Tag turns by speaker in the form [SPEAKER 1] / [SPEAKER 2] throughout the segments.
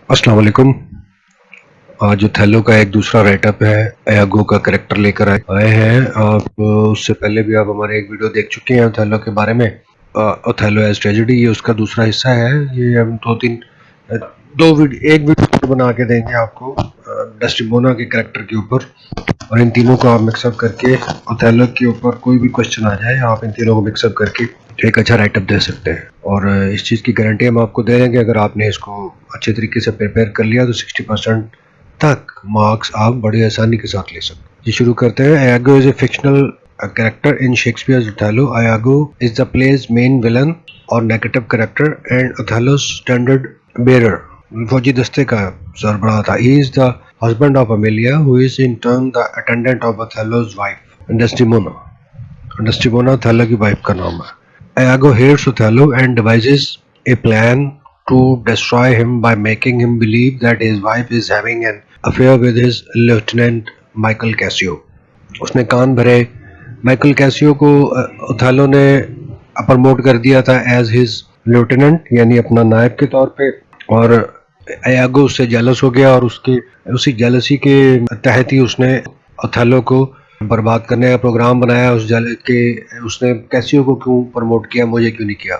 [SPEAKER 1] अस्सलाम वालेकुम। आज ओथेलो का एक दूसरा राइटअप है, एयागो का कैरेक्टर लेकर आए हैं आप। उससे पहले भी आप हमारे एक वीडियो देख चुके हैं ओथेलो के बारे में। ओथेलो एज ट्रेजेडी, ये उसका दूसरा हिस्सा है। ये हम एक वीडियो बना के देंगे आपको डेस्टिमोना के कैरेक्टर के ऊपर, और इन तीनों को आप मिक्सअप करके ओथेलो के ऊपर कोई भी क्वेश्चन आ जाए, आप इन तीनों को मिक्सअप करके एक अच्छा राइटअप दे सकते हैं। और इस चीज़ की गारंटी हम आपको दे देंगे, अगर आपने इसको अच्छे तरीके से प्रिपेयर कर लिया तो 60% तक मार्क्स आप बड़ी आसानी के साथ ले सकते हैं। ये शुरू करते हैं। Iago is a fictional character in Shakespeare's Othello. Iago is the play's main villain or negative character and Othello's standard bearer. फौजी दस्ते का सरबराह था। He is the husband of Amelia, who is in turn the attendant of Othello's wife, Desdemona. Desdemona Othello की wife का नाम है। Iago hates Othello and devises a plan to destroy him by making him believe that his wife is having an affair with his lieutenant Michael Cassio. उसने कान भरे Michael Cassio को Othello ने promote कर दिया था एज हिज लेफ्टिनेंट, यानी अपना नायब के तौर पे। और एयागो उससे जेलस हो गया और उसी जेलसी के तहत ही उसने ओथेलो को बर्बाद करने का प्रोग्राम बनाया। उसने कैसियो को क्यों प्रमोट किया, मुझे क्यों नहीं किया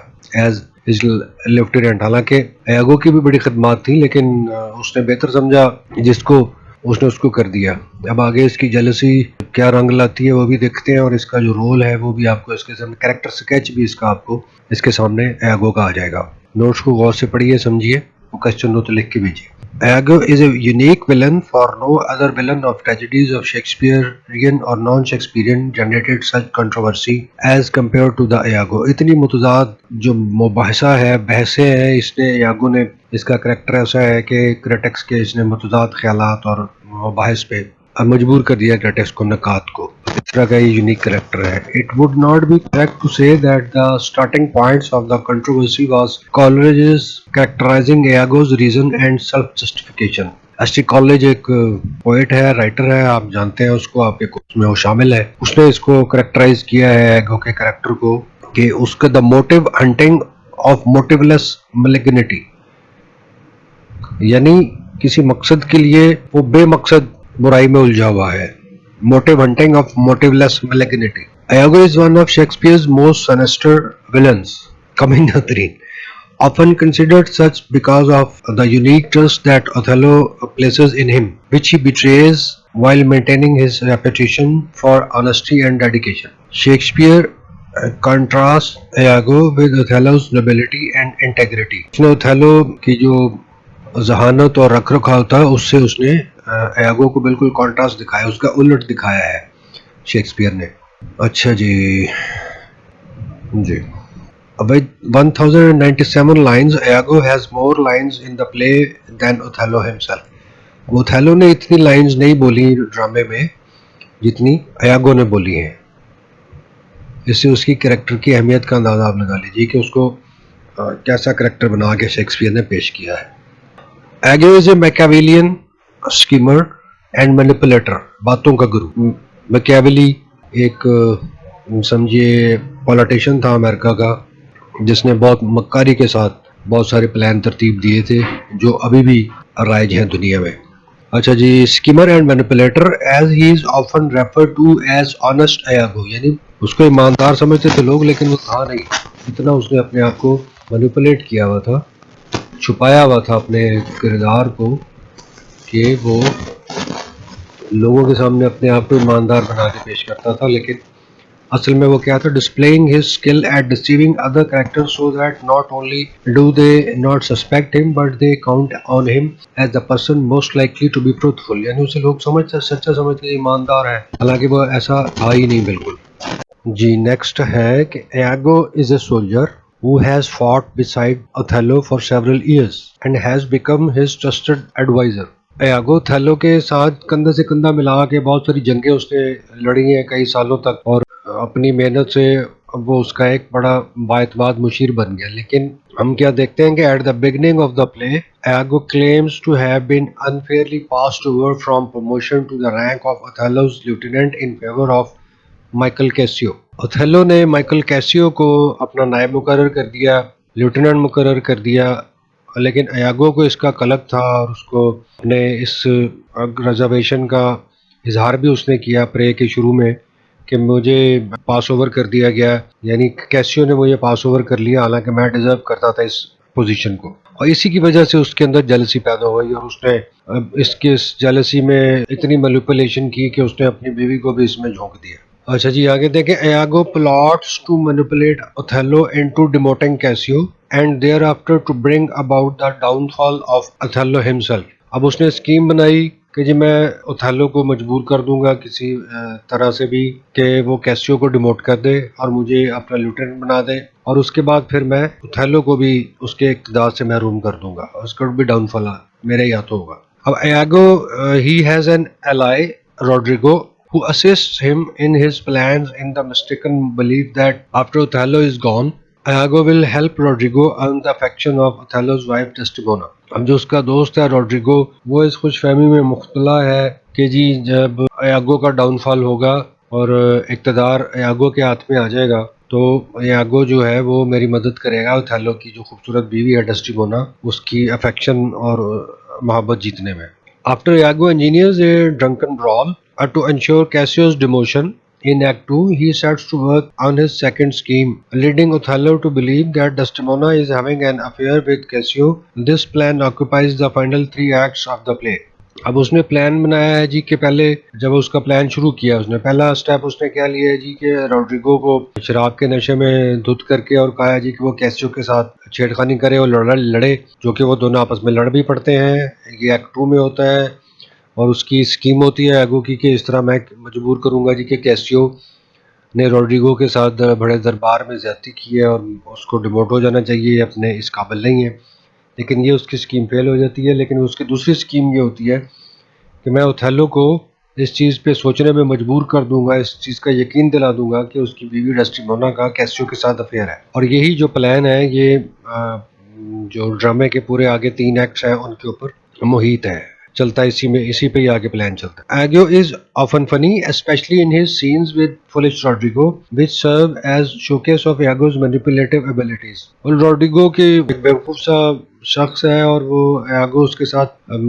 [SPEAKER 1] एज हिज लेफ्टिनेंट। हालांकि एयागो की भी बड़ी खदमात थी, लेकिन उसने बेहतर समझा जिसको उसने उसको कर दिया। अब आगे इसकी जेलसी क्या रंग लाती है वो भी देखते हैं, और इसका जो रोल है वो भी आपको इसके सामने, कैरेक्टर स्केच भी इसका आपको इसके सामने एयागो का आ जाएगा। नोट्स को गौर से पढ़िए, समझिए, वो क्वेश्चन नोट लिख के भेजिए। Iago is a unique villain, for no other villain of tragedies of Shakespearean or non-Shakespearean generated such controversy as compared to the Iago. इतनी मुतजाद जो मुबाहिसा है, बहसें हैं, इसने Iago ने, इसका करेक्टर ऐसा है कि क्रिटिक्स के इसने मुतजाद ख्यालात और मुबाहिस पे मजबूर कर दिया क्रिटिक्स को, नकात को। इस तरह का ये यूनिक करेक्टर है। It would not be correct to say that the starting points of the controversy was Coleridge's characterizing Iago's reason and self justification. S T Coleridge एक पोएट है, राइटर है, आप जानते हैं उसको, आपके कोर्स में वो शामिल है। उसने इसको करेक्टराइज किया है एयागो के करेक्टर को कि उसका द मोटिव हंटिंग ऑफ मोटिवलेस मैलिग्निटी, यानी किसी मकसद के लिए वो बेमकसद बुराई में उलझा हुआ है। Motive hunting of motiveless malignity. Iago is one of Shakespeare's most sinister villains, coming the three, often considered such because of the unique trust that Othello places in him, which he betrays while maintaining his reputation for honesty and dedication. Shakespeare contrasts Iago with Othello's nobility and integrity. उसने Othello की जो जहानत और रख रखाव था उससे उसने एयागो को बिल्कुल कॉन्ट्रास्ट दिखाया, उसका उलट दिखाया है शेक्सपियर ने। अच्छा जी जी। With 1097 lines, Iago has more lines in the play than Othello himself. Othello ने इतनी लाइंस नहीं बोली ड्रामे में जितनी एयागो ने बोली हैं। इससे उसकी कैरेक्टर की अहमियत का अंदाजा आप लगा लीजिए कि उसको कैसा कैरेक्टर बना के शेक्सपियर ने पेश किया है। Iago is a Machiavellian schemer and manipulator, बातों का गुरु। मैकियावेली एक समझिए पॉलिटिशियन था अमेरिका का, जिसने बहुत मक्कारी के साथ बहुत सारे प्लान तरतीब दिए थे जो अभी भी राइज हैं दुनिया में। अच्छा जी, schemer and manipulator as he is often referred to as honest Iago, यानी उसको ईमानदार समझते थे लोग, लेकिन वो था नहीं। इतना उसने अपने आप को मैनिपुलेट किया हुआ था, छुपाया हुआ था अपने किरदार को, कि वो लोगों के सामने अपने आप को ईमानदार बना के पेश करता था, लेकिन असल में वो क्या था, displaying his skill at deceiving other characters so that not only do they not suspect him but they count on him as the person most likely to be truthful, यानी उसे लोग सच्चा समझते ईमानदार है, हालांकि वो ऐसा था ही नहीं बिल्कुल। जी, नेक्स्ट है कि Iago is a soldier who has fought beside Othello for several years and has become his trusted advisor. Iago Othello के साथ कंधे से कंधा मिला के बहुत सारी जंगें उसने लड़ी हैं कई सालों तक, और अपनी मेहनत से वो उसका एक बड़ा बाएतमाद मुशीर बन गया। लेकिन हम क्या देखते हैं कि at the beginning of the play Iago claims to have been unfairly passed over from promotion to the rank of Othello's lieutenant in favour of Michael Cassio. Othello ने माइकल कैसियो को अपना नायब मुकर्रर कर दिया, लेफ्टिनेंट मुकर्रर कर दिया लेकिन अयागो को इसका कलक था और उसको अपने इस रिजर्वेशन का इजहार भी उसने किया प्रे के शुरू में कि मुझे पास ओवर कर दिया गया, यानी कैसियो ने मुझे पास ओवर कर लिया, हालांकि मैं डिजर्व करता था इस पोजीशन को। और इसी की वजह से उसके अंदर जेलसी पैदा हो गई और उसने इसके इस जेलसी में इतनी मैनिपुलेशन की कि उसने अपनी बीवी को भी इसमें झोंक दिया। अच्छा जी, आगे देखें। Iago plots to manipulate Othello into demoting Cassio and thereafter to bring about the downfall of Othello himself। अब उसने स्कीम बनाई कि जी मैं ओथेलो को मजबूर कर दूंगा किसी तरह से भी कि वो कैसियो को डिमोट कर दे और मुझे अपना लेफ्टिनेंट बना दे, और उसके बाद फिर मैं ओथेलो को भी उसके इक़्तिदार से महरूम कर दूंगा और उसका भी डाउनफॉल मेरे ही हाथों होगा। अब Iago he has an ally Rodrigo who assists him in his plans in the mistaken belief that after Othello is gone, Iago will help Rodrigo earn the affection of Othello's wife Desdemona। अब जो उसका दोस्त है Rodrigo, वो इस खुशफहमी में मुब्तला है कि जी जब Iago का डाउनफॉल होगा और इक़्तिदार Iago के हाथ में आ जाएगा तो Iago जो है वो मेरी मदद करेगा ओथेलो की जो खूबसूरत बीवी है डेस्टिमोना, उसकी अफेक्शन और मोहब्बत जीतने में। After Iago engineers a drunken brawl to ensure Cassio's demotion, in Act 2 he sets to work on his second scheme, leading Othello to believe that Desdemona is having an affair with Cassio। This plan occupies the final 3 acts of the play। अब उसने plan बनाया है जी कि पहले जब उसका plan शुरू किया, उसने पहला स्टेप उसने क्या लिया है जी कि रोड्रिगो को शराब के नशे में धुत करके और कहा है जी कि वो कैसियो के साथ छेड़खानी करे और लड़े, जो कि वो दोनों आपस में लड़ भी पड़ते हैं। ये एक्ट 2 में होता है और उसकी स्कीम होती है एगो की कि इस तरह मैं मजबूर करूंगा जी कि कैसियो ने रोड्रिगो के साथ बड़े दरबार में ज्यादती की है और उसको डिमोट हो जाना चाहिए, अपने इस काबिल नहीं है। लेकिन ये उसकी स्कीम फेल हो जाती है। लेकिन उसकी दूसरी स्कीम ये होती है कि मैं ओथेलो को इस चीज़ पे सोचने में मजबूर कर दूंगा, इस चीज़ का यकीन दिला दूंगा कि उसकी बीवी डेस्टिमोना का कैसियो के साथ अफेयर है। और यही जो प्लान है ये जो ड्रामे के पूरे आगे 3 एक्ट्स हैं उनके ऊपर मुहित है, चलता है इसी पे ही आगे प्लान चलता है। Agio is often funny, especially in his scenes with foolish Rodrigo, which serve as showcase of Iago's manipulative abilities। और रोड्रिगो के एक बेवकूफ सा शख्स है और वो Iago उसके साथ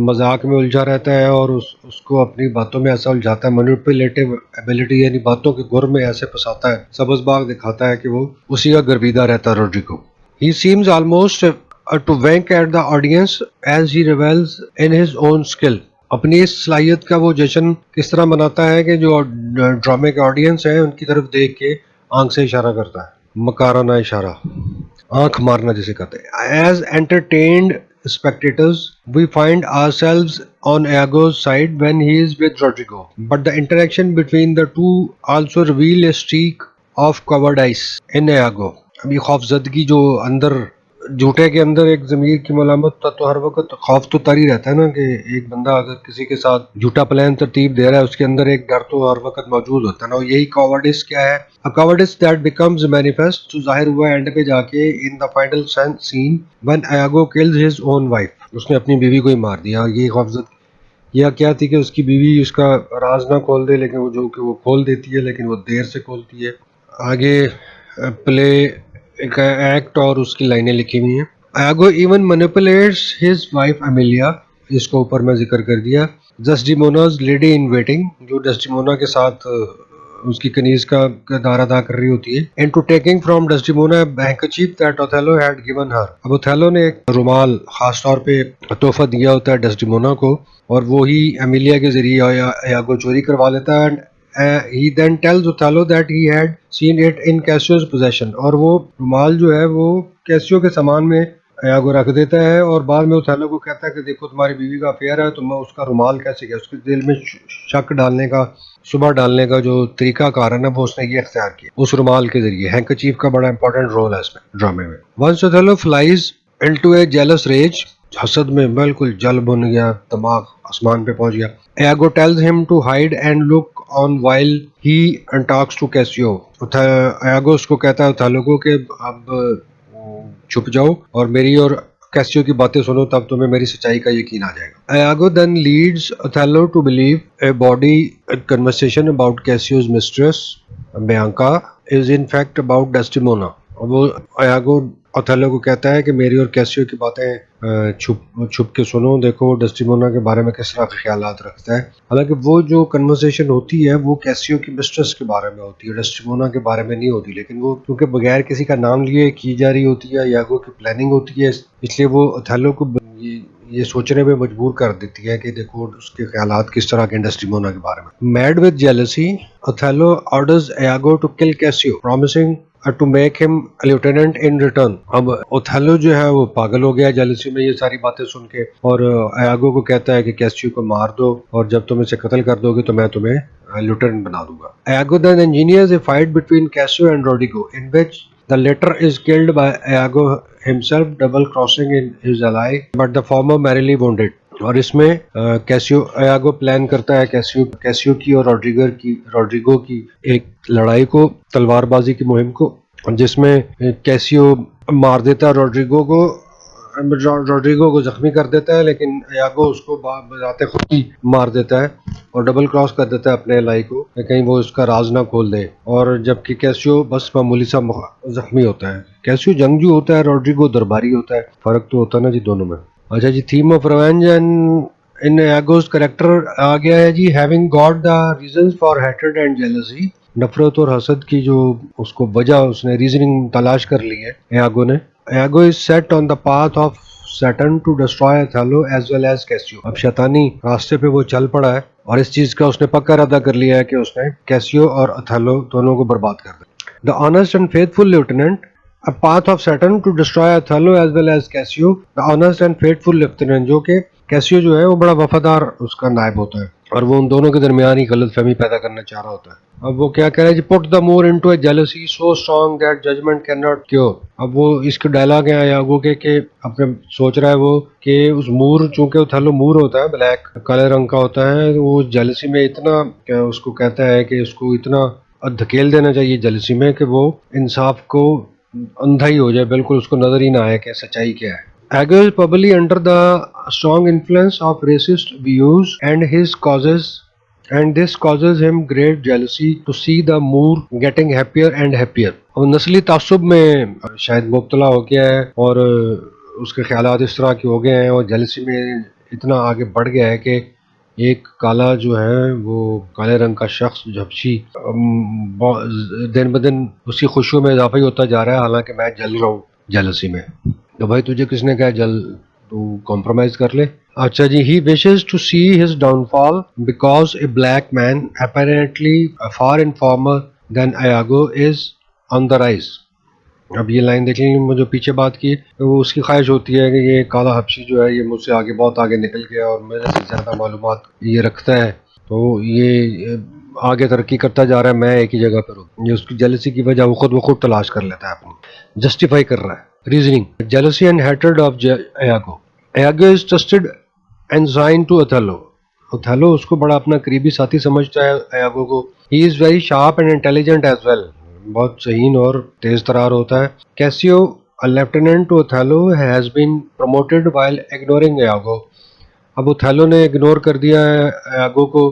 [SPEAKER 1] मजाक में उलझा रहता है और उसको अपनी बातों में ऐसा उलझाता है, मैनिपुलेटिव एबिलिटी यानी बातों के गुर में ऐसे फंसाता है, सबज़बाग दिखाता है कि वो उसी का गर्विदा रहता है Rodrigo. He seems almost to wink at the audience as he revels in his own skill। अपनी इस सलाहियत का वो जश्न किस तरह मनाता है कि जो ड्रामे के ऑडियंस है उनकी तरफ देख के आंख से इशारा करता है, मकाराना इशारा, आंख मारना जिसे कहते हैं। As entertained spectators, we find ourselves on Iago's side when he is with Rodrigo, but the interaction between the two also reveal a streak of cowardice in Iago। अभी खौफजदगी जो अंदर झूठे के अंदर एक ज़मीर की मलामत तो हर वक्त खौफ तो तरी रहता है ना कि एक बंदा अगर किसी के साथ झूठा प्लान तरतीब दे रहा है उसके अंदर एक डर तो हर वक्त मौजूद होता है ना। यही कॉवर्डिस क्या है, a cowardice that becomes manifest, जो जाहिर हुआ एंड पे जाके in the final scene when Iago kills his own wife. उसने अपनी बीवी को ही मार दिया। और ये खौफजद यह क्या थी कि उसकी बीवी उसका राज ना खोल दे, लेकिन वो जो कि वो खोल देती है, लेकिन वो देर से खोलती है। आगे प्ले एक एक्ट और उसकी लाइनें लिखी हुई हैं। Iago even manipulates his wife Amelia, इसको ऊपर मैं जिक्र कर दिया, Desdemona's lady in waiting, जो डेस्टिमोना के साथ उसकी कनीज का किरदार अदा कर रही होती है, into taking from Desdemona a handkerchief that Othello had given her। अब ओथेलो ने एक रुमाल खास तौर पे तोहफा दिया होता है डेस्टिमोना को और वो ही एमिलिया के जरिए Iago चोरी करवा लेता है। He then tells Othello that he had seen it in Cassio's possession। और वो रुमाल जो है वो कैसियो के सामान में Iago रख देता है और बाद में ओथेलो को कहता है कि देखो तुम्हारी बीवी का अफेयर है, तुम उसका रुमाल कैसे गया। उसके दिल में शक डालने का, सुबह डालने का जो तरीका कारण है वो उसने ये अख्तियार किया उस रुमाल के जरिए। हैंकरचीफ का बड़ा इंपॉर्टेंट रोल है इसमें ड्रामे में। Once Othello flies into a jealous rage, हसद में बिल्कुल जल भुन गया, दिमाग आसमान पे पहुंच गया। Iago tells him to hide and look on while he talks to Cassio। Iago उसको कहता है ओथेलो को कि अब छुप जाओ और मेरी और कैसियो की बातें सुनो, तब तुम्हें मेरी सच्चाई का यकीन आ जाएगा। Iago then leads Othello to believe a body conversation about Cassio's mistress Bianca is in fact about Desdemona। और वो Iago ओथेलो को कहता है कि मेरी और कैसियो की बातें छुप छुप के सुनो, देखो डेस्टिमोना के बारे में किस तरह के ख्यालात रखता है। हालांकि वो जो कन्वर्सेशन होती है वो कैसियो की मिस्ट्रेस के बारे में होती है, डेस्टिमोना के बारे में नहीं होती, लेकिन वो क्योंकि बगैर किसी का नाम लिए की जा रही होती है, यागो की प्लानिंग होती है, इसलिए वो ओथेलो को ये सोचने में मजबूर कर देती है कि देखो उसके ख्यालात किस तरह के डेस्टिमोना के बारे में। Mad with jealousy, Othello orders Iago to kill Cassio, promising to make him lieutenant in return. अब ओथेलो जो है वो पागल हो गया जेलसी में ये सारी बातें सुन के, और यागो को कहता है कि कैसियो को मार दो और जब तुम इसे कत्ल कर दोगे तो मैं तुम्हें लेफ्टिनेंट बना दूंगा। यागो then engineers a fight between Cassio and Rodrigo in which the latter is killed by Iago himself, double crossing in his ally, but the former merrily wounded। और इसमें कैसियो यागो प्लान करता है कैसियो की और Rodrigo की एक लड़ाई को, तलवारबाजी की मुहिम को, जिसमें कैसियो मार देता है रोड्रिगो को जख्मी कर देता है, लेकिन यागो उसको बजाते खुद ही मार देता है और डबल क्रॉस कर देता है अपने एलाई को, कहीं वो उसका राज ना खोल दे। और जबकि कैसियो बस मामूली सा जख्मी होता है। कैसियो जंगजू होता है, रोड्रिगो दरबारी होता है, फर्क तो होता है ना जी दोनों में। अच्छा जी, theme of revenge and in Iago's character आ गया है जी, having got the reasons for hatred and jealousy. नफरत और हसद की जो उसको वजह, उसने रीजनिंग तलाश कर ली है यागो ने। Iago is set on the path of Satan to destroy Othello as well as Cassio. अब शैतानी रास्ते पे वो चल पड़ा है और इस चीज का उसने पक्का इरादा कर लिया है कि उसने कैसियो और ओथेलो दोनों को बर्बाद कर दिया। The honest and faithful lieutenant, a path of Saturn to destroy Othello as well as Cassio, the honest and faithful lieutenant, जो कि कैसियो जो है वो बड़ा वफादार उसका नायब होता है और वो उन दोनों के दरमियान ही गलतफहमी पैदा करना चाह रहा होता है। अब वो क्या कह रहा है जी, put the Moor into a jealousy so strong that judgment can not cure. अब वो इसके डायलॉग है यागो के अपने सोच रहा है वो कि उस मूर, चूंकि ओथेलो मूर होता है, ब्लैक काले रंग का होता है, वो जेलसी में इतना क्या उसको कहता है कि उसको इतना धकेल देना चाहिए जेलसी में कि वो इंसाफ को अंधा ही हो जाए, बिल्कुल उसको नजर ही ना आए कि सच्चाई क्या है। Ago is probably under the strong influence of racist views and his causes, and this causes him great jealousy to see the Moor getting happier and happier। और नस्ली तासुब में शायद मुब्तला हो गया है और उसके ख्यालात इस तरह के हो गए हैं और जेलसी में इतना आगे बढ़ गया है कि एक काला जो है वो काले रंग का शख्स झपशी दिन ब दिन उसकी खुशियों में इजाफा ही होता जा रहा है, हालांकि मैं जल रहा हूँ जेलसी में। तो भाई तुझे किसने कहा जल, तू कॉम्प्रोमाइज कर ले। अच्छा जी, he wishes to see his downfall because a black man apparently far inferior then Iago is on the rise. अब ये लाइन देख लीजिए, मुझे पीछे बात की, तो वो उसकी ख्वाहिश होती है कि ये काला हबशी जो है ये मुझसे आगे बहुत आगे निकल गया और मेरे से ज़्यादा मालूमात ये रखता है, तो ये आगे तरक्की करता जा रहा है, मैं एक ही जगह पर हूँ। ये उसकी जेलसी की वजह वो खुद तलाश कर लेता है, अपनी जस्टिफाई कर रहा है। Reasoning, jealousy and hatred of Iago. Iago is trusted ensign to Othello. Othello उसको बड़ा अपना करीबी साथी समझता है एयागो को। He is very sharp and intelligent as well, बहुत सहीन और तेज तरार होता है। Cassio a lieutenant to Othello has been promoted while ignoring Iago। अब ओथेलो ने इग्नोर कर दिया है यागो को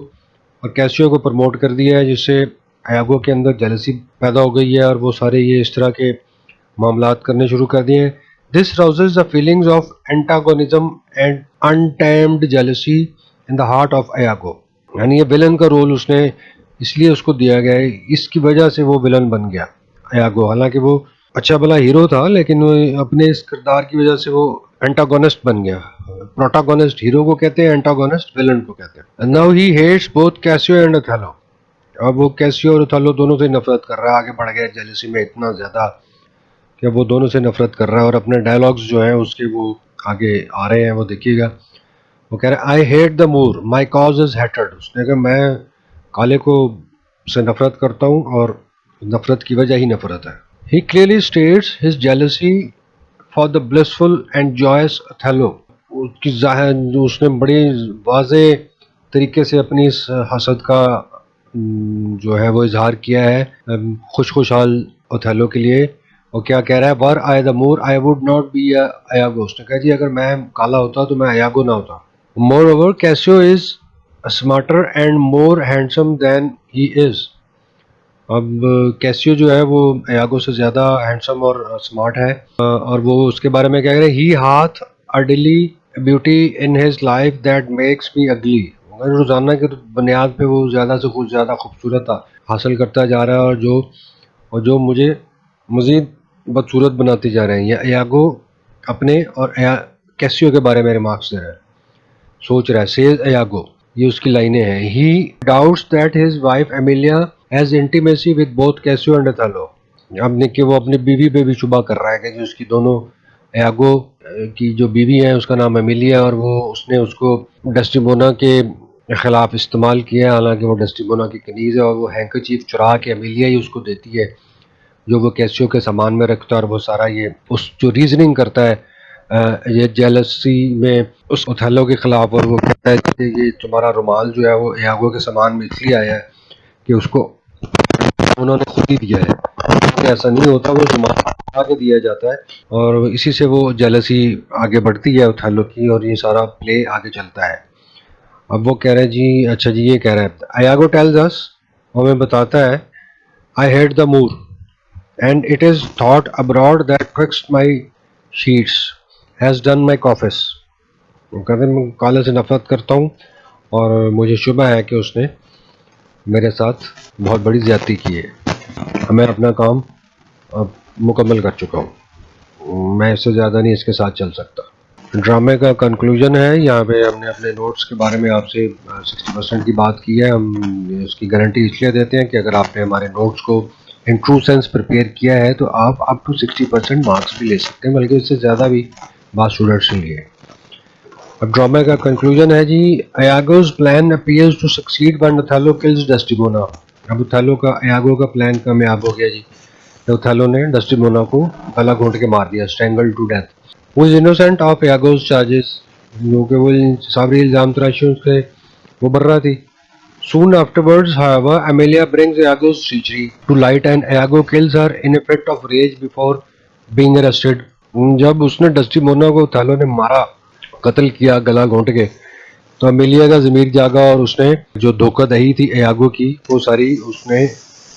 [SPEAKER 1] और कैसियो को प्रमोट कर दिया है, जिससे यागो के अंदर जेलसी पैदा हो गई है और वो सारे ये इस तरह के मामलात करने शुरू कर दिए हैं। This rouses the feelings of antagonism and untamed jealousy in the heart of Iago. यानी ये विलन का रोल उसने इसलिए उसको दिया गया है, इसकी वजह से वो विलन बन गया यागो। हालांकि वो अच्छा भला हीरो था, लेकिन वो अपने इस किरदार की वजह से वो एंटागोनिस्ट बन गया। प्रोटागोनिस्ट हीरो को कहते हैं, एंटागोनिस्ट विलन को कहते हैं। Now he hates both Cassio and Othello. अब वो कैसियो और ओथेलो दोनों से नफरत कर रहा है, आगे बढ़ गया जेलसी में इतना ज्यादा कि वो दोनों से नफरत कर रहा है और अपने डायलॉग्स जो हैं उसके वो आगे आ रहे हैं, वो देखिएगा। वो कह रहा है, I hate the Moor, my cause is hated. उसने कहा मैं काले को से नफरत करता हूँ और नफरत की वजह ही नफरत है। He clearly states his jealousy for the blissful and joyous Othello। उसकी उसने बड़ी वाज़े तरीके से अपनी इस हसद का जो है वो इजहार किया है खुशहाल ओथेलो के लिए। और क्या कह रहा है, were I the Moor I would not be Iago. उसने कहा जी अगर मैं काला होता तो मैं अयागो ना होता। Moreover Cassio is smarter and more handsome than he is. अब कैसियो जो है वो यागो से ज़्यादा हैंडसम और स्मार्ट है और वो उसके बारे में क्या कह रहे हैं, ही हाथ a daily beauty in his life that makes me ugly। रोजाना के बुनियाद पे वो ज़्यादा से कुछ ज़्यादा खूबसूरत हासिल करता जा रहा है और जो मुझे मज़ीद बदसूरत बनाते जा रहे हैं। ये यागो अपने और कैसियो के बारे में रिमार्क्स दे रहा है, सोच रहा है। सेज यागो, ये उसकी लाइनें हैं। ही doubts that his wife Emilia has intimacy with both Cassio and Othello. अब देखिए वो अपनी बीवी पे भी शुबा कर रहा है कि जो उसकी दोनों यागो की जो बीवी है उसका नाम एमिलिया, और वो उसने उसको डेस्टिमोना के खिलाफ इस्तेमाल किया है। हालांकि वो डेस्टिमोना की कनीज़ है और वो हैंकरचीफ चुरा के एमिलिया ही उसको देती है जो वो कैसियो के सामान में रखता है। और वो सारा ये उस जो रीजनिंग करता है ये जेलसी में उस ओथेलो के खिलाफ, और वो कहता है कि ये तुम्हारा रुमाल जो है वो यागो के सामान में इसलिए आया है कि उसको उन्होंने खुद ही दिया है, तो ऐसा नहीं होता, वो रुमाल आगे दिया जाता है। और इसी से वो जेलसी आगे बढ़ती है ओथेलो की, और ये सारा प्ले आगे चलता है। अब वो कह रहे हैं जी, अच्छा जी, ये कह रहे हैं अयागो टेल्स अस, हमें बताता है, I hate the Moor and it is thought abroad that twixt my sheets has done my office। वो कहते हैं मैं काले से नफरत करता हूँ और मुझे शुबा है कि उसने मेरे साथ बहुत बड़ी ज्यादती की है। मैं अपना काम अब मुकम्मल कर चुका हूँ, मैं इससे ज़्यादा नहीं इसके साथ चल सकता। ड्रामे का कंक्लूजन है, यहाँ पे हमने अपने नोट्स के बारे में आपसे 60% की बात की है। हम इसकी गारंटी इसलिए देते हैं कि अगर आपने हमारे नोट्स को इन ट्रू सेंस प्रिपेयर किया है तो आप अप टू 60% मार्क्स भी ले सकते हैं, बल्कि इससे ज़्यादा भी बात स्टूडेंट्स ने लिए। अब ड्रामे का कंक्लूजन है जी, Iago's plan appears to succeed when Othello kills Desdemona. अब ओथेलो का अयागो का प्लान कामयाब हो गया जी, तो ओथेलो ने डेस्टिमोना को गला घोंट के मार दिया, स्ट्रैंगल्ड टू डेथ। वो इज इनोसेंट ऑफ यागोज चार्जेस, जो कि वो साबरी इल्जाम तराशियों से वो बर्रा थी। Soon afterwards, however, Amelia brings Iago's treachery to light and Iago kills her in a fit of rage before being arrested। जब उसने डेस्टिमोना को ओथेलो ने मारा, कत्ल किया गला घोंट के, तो अमेलिया का ज़मीर जागा और उसने जो धोखाधड़ी थी यागो की वो सारी उसने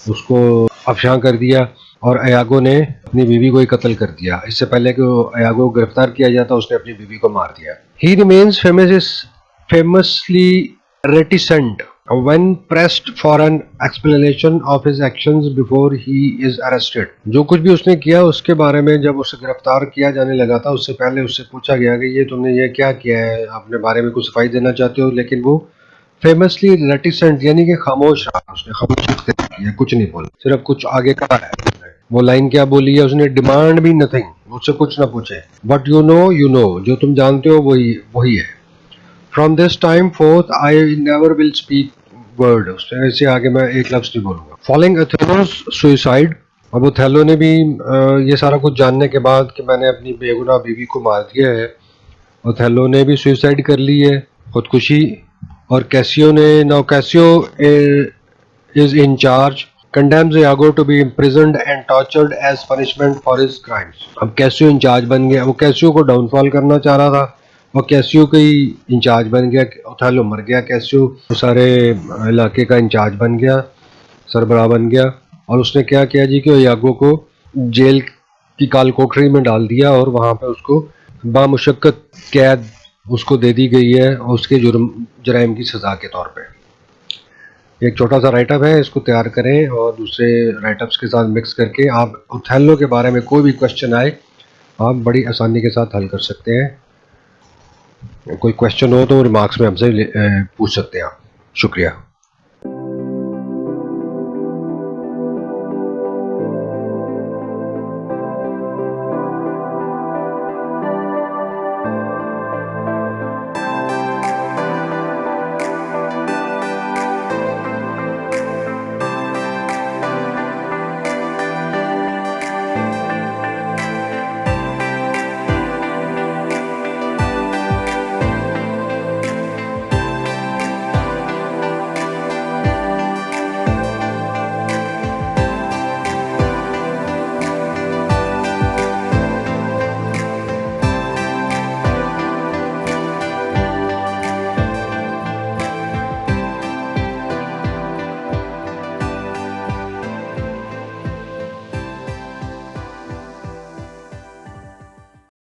[SPEAKER 1] उसको अफशां कर दिया, और यागो ने अपनी बीवी को ही कत्ल कर दिया। इससे पहले कि यागो को गिरफ्तार किया जाता उसने अपनी बीवी को मार दिया। ही remains famously reticent when pressed for an explanation of his actions before he is arrested। जो कुछ भी उसने किया उसके बारे में जब उसे गिरफ्तार किया जाने लगा था उससे पहले उससे पूछा गया कि ये तुमने ये क्या किया है, अपने बारे में कुछ सफाई देना चाहते हो, लेकिन वो फेमसली रेटिसेंट यानी कि खामोश रहा, उसने खामोशी किया, कुछ नहीं बोला, सिर्फ कुछ आगे का है। वो लाइन क्या बोली है उसने, डिमांड भी नथिंग, मुझसे कुछ ना पूछे, बट यू नो, जो तुम जानते हो वही वही है। From this time fourth I never will speak word, उसने ऐसे आगे मैं एक लफ्ज नहीं बोलूंगा। फॉलोइंग ओथेलोस सुसाइड, अब ओथेलो ने भी ये सारा कुछ जानने के बाद कि मैंने अपनी बेगुनाह बीवी को मार दिया है, ओथेलो ने भी सुसाइड कर ली है, खुदकुशी। और कैसियो ने, now Casio is in charge, condemns Iago to be imprisoned and tortured as punishment for his crimes। अब कैसियो इंचार्ज बन गया, वो कैसियो को डाउनफॉल करना चाह रहा था और कैसियो का ही इंचार्ज बन गया। ओथेलो मर गया, कैसियो सारे इलाके का इंचार्ज बन गया, सरबराह बन गया। और उसने क्या किया जी कि यागो को जेल की काल कोठरी में डाल दिया और वहाँ पे उसको बामुशक्कत कैद उसको दे दी गई है और उसके जुर्म की सज़ा के तौर पे। एक छोटा सा राइटअप है, इसको तैयार करें और दूसरे राइटअप्स के साथ मिक्स करके आप ओथेलो के बारे में कोई भी क्वेश्चन आए आप बड़ी आसानी के साथ हल कर सकते हैं। कोई क्वेश्चन हो तो रिमार्क्स में हमसे पूछ सकते हैं आप। शुक्रिया।